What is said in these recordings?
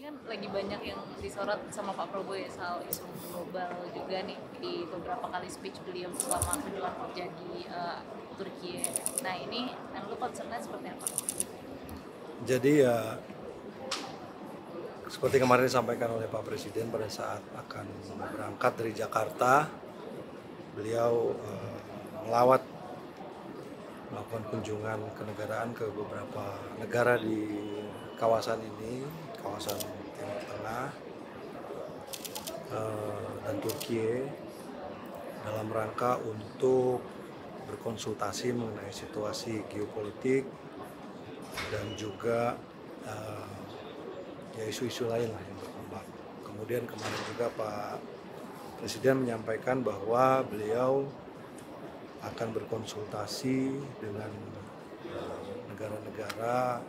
kan lagi banyak yang disorot sama Pak Prabowo ya soal isu global juga nih di beberapa kali speech beliau selama kunjungan kerja di Turki. Nah ini yang lu concernnya seperti apa? Jadi ya seperti kemarin disampaikan oleh Pak Presiden pada saat akan berangkat dari Jakarta, beliau melawat melakukan kunjungan kenegaraan ke beberapa negara di kawasan ini, kawasan Timur Tengah dan Turki dalam rangka untuk berkonsultasi mengenai situasi geopolitik dan juga ya isu-isu lain lah yang berkembang. Kemudian kemarin juga Pak Presiden menyampaikan bahwa beliau akan berkonsultasi dengan negara-negara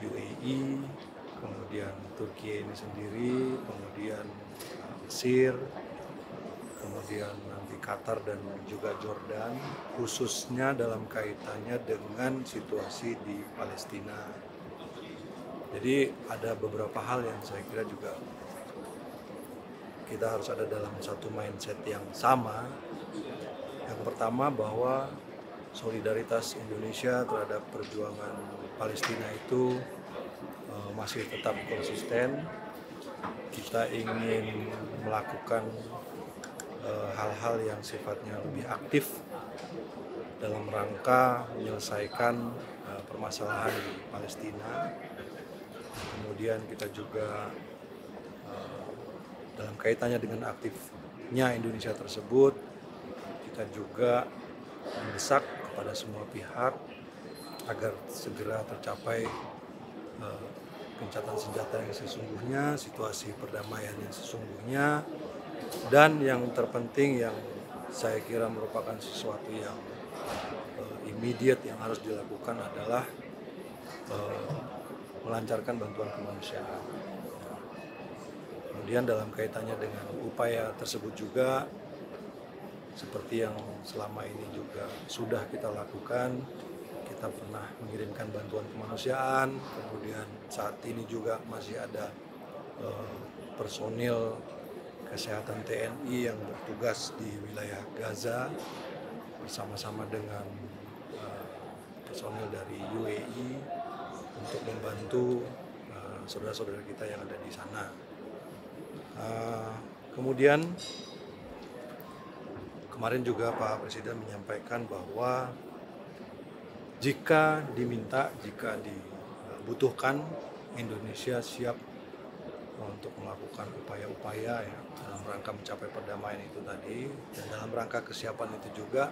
UAE, kemudian Turki ini sendiri, kemudian Mesir, kemudian nanti Qatar dan juga Jordan, khususnya dalam kaitannya dengan situasi di Palestina. Jadi ada beberapa hal yang saya kira juga kita harus ada dalam satu mindset yang sama. Yang pertama bahwa solidaritas Indonesia terhadap perjuangan Palestina itu masih tetap konsisten. Kita ingin melakukan hal-hal yang sifatnya lebih aktif dalam rangka menyelesaikan permasalahan di Palestina. Kemudian kita juga dalam kaitannya dengan aktifnya Indonesia tersebut, kita juga mendesak kepada semua pihak agar segera tercapai gencatan senjata yang sesungguhnya, situasi perdamaian yang sesungguhnya, dan yang terpenting yang saya kira merupakan sesuatu yang immediate yang harus dilakukan adalah melancarkan bantuan kemanusiaan. Kemudian dalam kaitannya dengan upaya tersebut juga, seperti yang selama ini juga sudah kita lakukan, kita pernah mengirimkan bantuan kemanusiaan, kemudian saat ini juga masih ada personil kesehatan TNI yang bertugas di wilayah Gaza bersama-sama dengan personil dari UAE untuk membantu saudara-saudara kita yang ada di sana. Kemudian kemarin juga Pak Presiden menyampaikan bahwa jika diminta, jika dibutuhkan, Indonesia siap untuk melakukan upaya-upaya ya, dalam rangka mencapai perdamaian itu tadi, dan dalam rangka kesiapan itu juga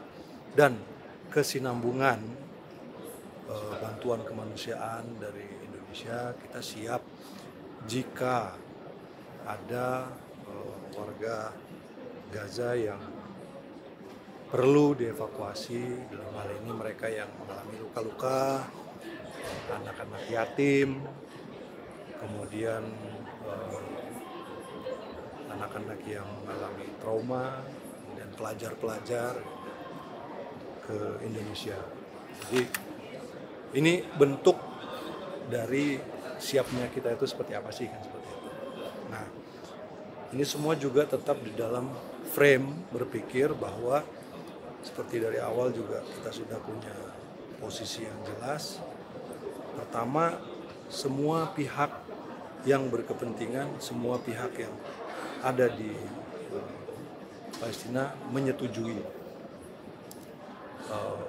dan kesinambungan bantuan kemanusiaan dari Indonesia, kita siap jika ada warga Gaza yang perlu dievakuasi, dalam hal ini mereka yang mengalami luka-luka, anak-anak yatim, kemudian anak-anak yang mengalami trauma, dan pelajar-pelajar ke Indonesia. Jadi ini bentuk dari siapnya kita itu seperti apa sih, kan seperti itu. Nah, ini semua juga tetap di dalam frame berpikir bahwa seperti dari awal juga kita sudah punya posisi yang jelas. Pertama, semua pihak yang berkepentingan, semua pihak yang ada di Palestina menyetujui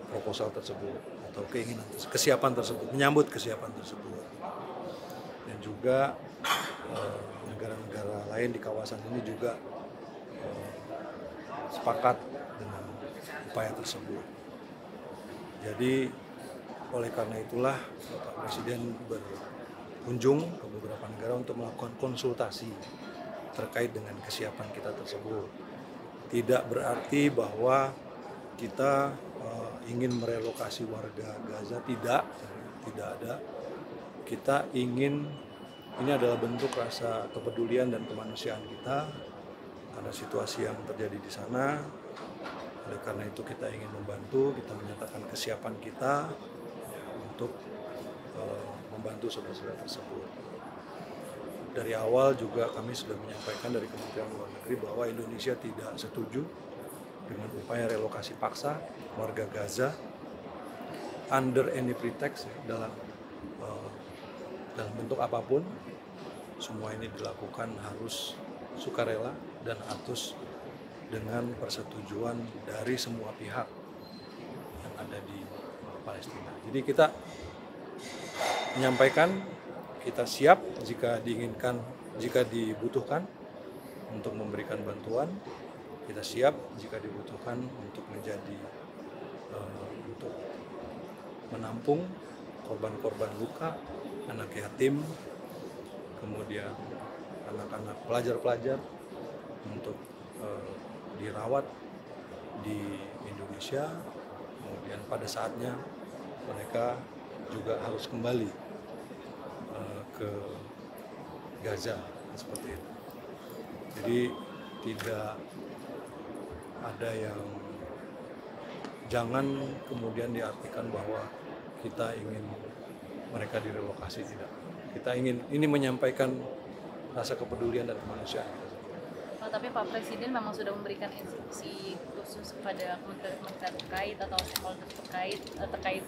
proposal tersebut atau keinginan, kesiapan tersebut, menyambut kesiapan tersebut. Dan juga negara-negara lain di kawasan ini juga sepakat dengan upaya tersebut. Jadi oleh karena itulah Bapak Presiden berkunjung ke beberapa negara untuk melakukan konsultasi terkait dengan kesiapan kita tersebut. Tidak berarti bahwa kita ingin merelokasi warga Gaza, tidak ada. Kita ingin, ini adalah bentuk rasa kepedulian dan kemanusiaan kita karena situasi yang terjadi di sana. Oleh karena itu kita ingin membantu, kita menyatakan kesiapan kita untuk membantu saudara-saudara tersebut. dari awal juga kami sudah menyampaikan dari Kementerian Luar Negeri bahwa Indonesia tidak setuju dengan upaya relokasi paksa warga Gaza under any pretext dalam bentuk apapun. Semua ini dilakukan harus sukarela dan harus dengan persetujuan dari semua pihak yang ada di Palestina. Jadi kita menyampaikan kita siap jika diinginkan, jika dibutuhkan untuk memberikan bantuan. Kita siap jika dibutuhkan untuk untuk menampung korban-korban luka, anak yatim, kemudian anak-anak pelajar-pelajar untuk dirawat di Indonesia. Kemudian pada saatnya mereka juga harus kembali ke Gaza seperti itu. Jadi tidak ada yang, jangan kemudian diartikan bahwa kita ingin mereka direlokasi, tidak. Kita ingin ini menyampaikan rasa kepedulian dan kemanusiaan. Tapi Pak Presiden memang sudah memberikan instruksi khusus kepada kementerian terkait atau stakeholder terkait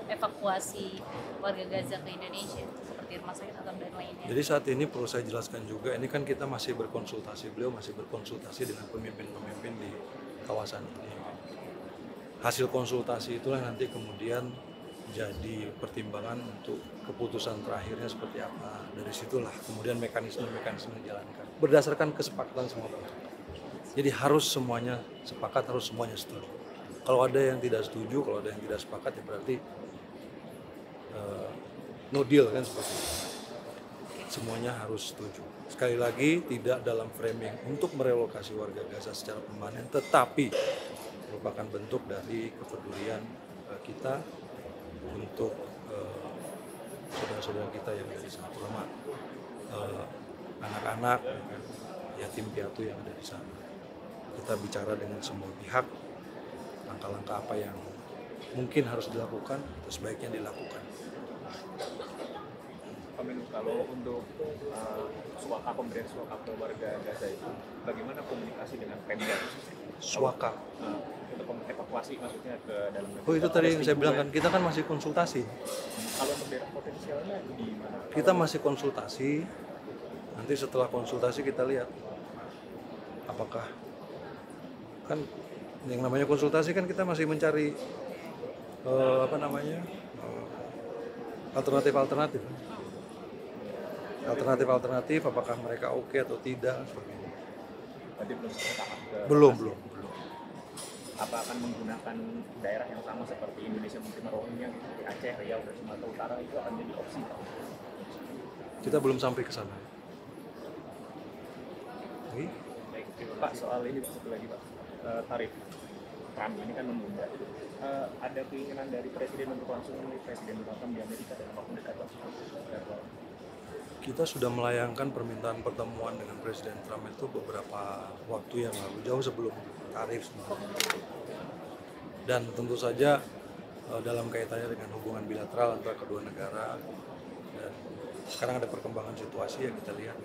evakuasi warga Gaza ke Indonesia seperti rumah sakit atau dan lainnya. Jadi saat ini perlu saya jelaskan juga, ini kan kita masih berkonsultasi, beliau masih berkonsultasi dengan pemimpin-pemimpin di kawasan ini. Hasil konsultasi itulah nanti kemudian jadi pertimbangan untuk keputusan terakhirnya seperti apa. Dari situlah kemudian mekanisme-mekanisme dijalankan berdasarkan kesepakatan semua pihak. Jadi harus semuanya sepakat, harus semuanya setuju. Kalau ada yang tidak setuju, kalau ada yang tidak sepakat, ya berarti no deal kan seperti itu. Semuanya harus setuju. Sekali lagi tidak dalam framing untuk merelokasi warga Gaza secara permanen, tetapi merupakan bentuk dari kepedulian kita untuk saudara-saudara kita yang ada di sana, terutama anak-anak, yatim piatu yang ada di sana. Kita bicara dengan semua pihak, langkah-langkah apa yang mungkin harus dilakukan, atau sebaiknya dilakukan. Pak Menlu, kalau untuk pemberian suaka ke warga Gaza itu, bagaimana komunikasi dengan Pemda? Suaka? Untuk evakuasi maksudnya ke dalam negeri. Oh itu tadi yang saya bilang kan, kita kan masih konsultasi. Kalau untuk daerah potensialnya di mana? Kita masih konsultasi, nanti setelah konsultasi kita lihat apakah, kan yang namanya konsultasi kan kita masih mencari alternatif apakah mereka oke atau tidak. Berarti belum sampai tahap ke belum. Apa akan menggunakan daerah yang sama seperti Indonesia menerima Rohingya gitu, di Aceh, Riau, dan Sumatera Utara, itu akan jadi opsi Pak? Kita belum sampai ke sana. Pak, soal ini satu lagi Pak, tarif Trump ini kan menunda. Ada keinginan dari Presiden untuk langsung memilih Presiden Donald Trump di Amerika dalam waktu dekat Pak? Kita sudah melayangkan permintaan pertemuan dengan Presiden Trump itu beberapa waktu yang lalu, jauh sebelum tarif sebenarnya. Dan tentu saja dalam kaitannya dengan hubungan bilateral antara kedua negara, dan sekarang ada perkembangan situasi yang kita lihat.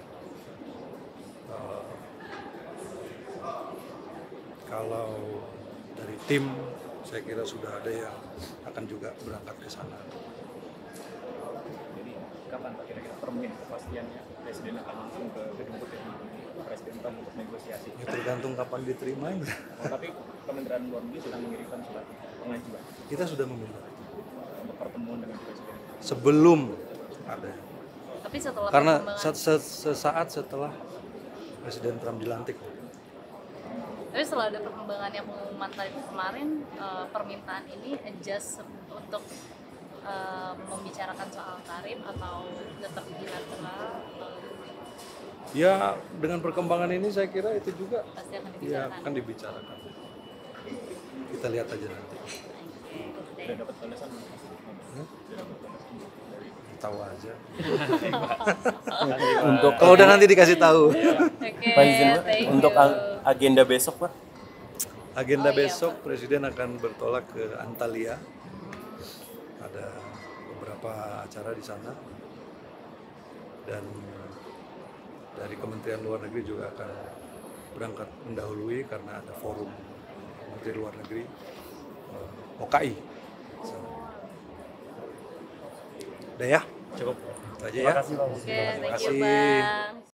Kalau dari tim, saya kira sudah ada yang akan juga berangkat ke sana. Jadi kapan Pak kira-kira permen kepastiannya Presiden akan langsung ke gedung putih Presiden Trump untuk negosiasi? Ya tergantung kapan diterimanya. Tapi Kementerian Luar Negeri sudah mengirimkan surat pengajuan. Kita sudah meminta Untuk pertemuan dengan Presiden. sebelum ada. Tapi setelah Karena perkembangan, sesaat setelah Presiden Trump dilantik. tapi setelah ada perkembangan yang pengumuman tarif kemarin, permintaan ini adjust untuk membicarakan soal tarif atau tetap bilateral? Ya dengan perkembangan ini saya kira itu juga Pasti akan ya dibicarakan. akan dibicarakan. Kita lihat aja nanti. Sudah dapat balasan? Tahu aja. Untuk Kalau udah nanti dikasih tahu. Oke, Pak izin Pak, thank untuk you. agenda besok Pak. Agenda Oh, iya, besok Presiden akan bertolak ke Antalya. Ada beberapa acara di sana. dan dari Kementerian Luar Negeri juga akan berangkat mendahului karena ada forum Menteri Luar Negeri OKI. Udah ya? Cukup. Itu aja ya. Terima kasih Bang. Oke, thank you kasih. Bang.